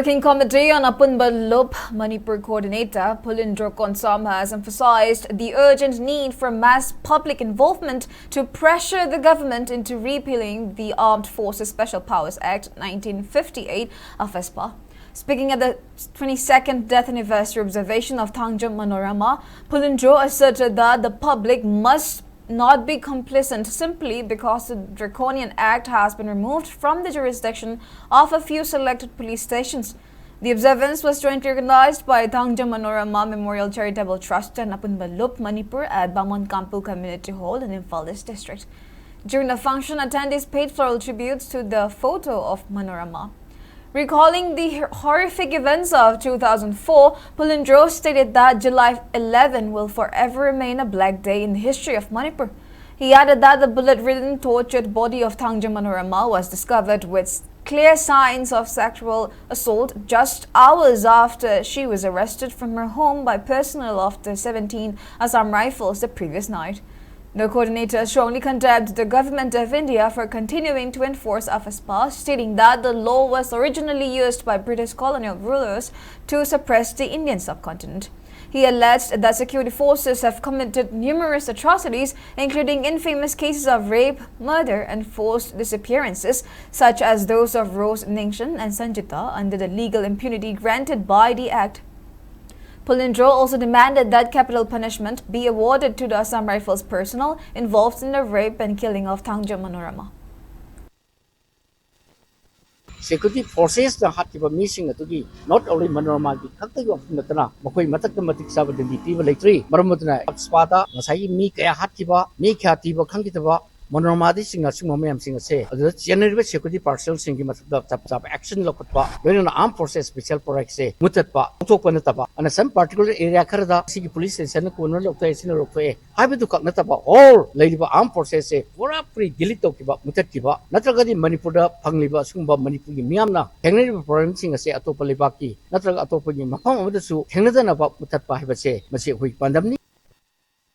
Working Committee on Apunba Manipur Coordinator Pulindro Konsam has emphasized the urgent need for mass public involvement to pressure the government into repealing the Armed Forces Special Powers Act 1958 Afspa. Speaking at the 22nd death anniversary observation of Thangjam Manorama, Pulindro asserted that the public must not be complicit simply because the draconian act has been removed from the jurisdiction of a few selected police stations. The observance was jointly organized by Thangjam Manorama Memorial Charitable Trust and Apunba Manipur at Bamon Kampu Community Hall in Imphal district. During the function, attendees paid floral tributes to the photo of Manorama. Recalling the horrific events of 2004, Pulindro stated that July 11 will forever remain a black day in the history of Manipur. He added that the bullet-ridden, tortured body of Thangjam Manorama was discovered with clear signs of sexual assault just hours after she was arrested from her home by personnel of the 17 Assam Rifles the previous night. The coordinator strongly condemned the government of India for continuing to enforce Afspa, stating that the law was originally used by British colonial rulers to suppress the Indian subcontinent. He alleged that security forces have committed numerous atrocities, including infamous cases of rape, murder, and forced disappearances, such as those of Rose Ningshan and Sanjita, under the legal impunity granted by the Act. Pulindro also demanded that capital punishment be awarded to the Assam Rifles personnel involved in the rape and killing of Thangjam Manorama. Security forces the hatiba missing not only Manorama Kakti of Natana, Mokoi Matamatic Sabadi Piva Latri, Maramutana, Spada, Masai Mika Hatiba, Mika Tiba Kankitaba, Manorama sing a sumam sing a say, the general security parcel singing tap action lokotpa, when an armed forces special project say, Mutatpa, Utopanataba, and some particular area Karada, City Police and Senakuna of the Sinorope, Habi to Kaknataba, all Lady Armed Forces say, for a pre Gilitokiba, Mutatiba, Natragadi Manipura, Pangliba, Sumba, Manipuri, Miamna, Henry Provincing a say Atopalibaki, Natrag Atopagi, Maham of the Su, Henry about Mutapa, say, Masi Pandamni.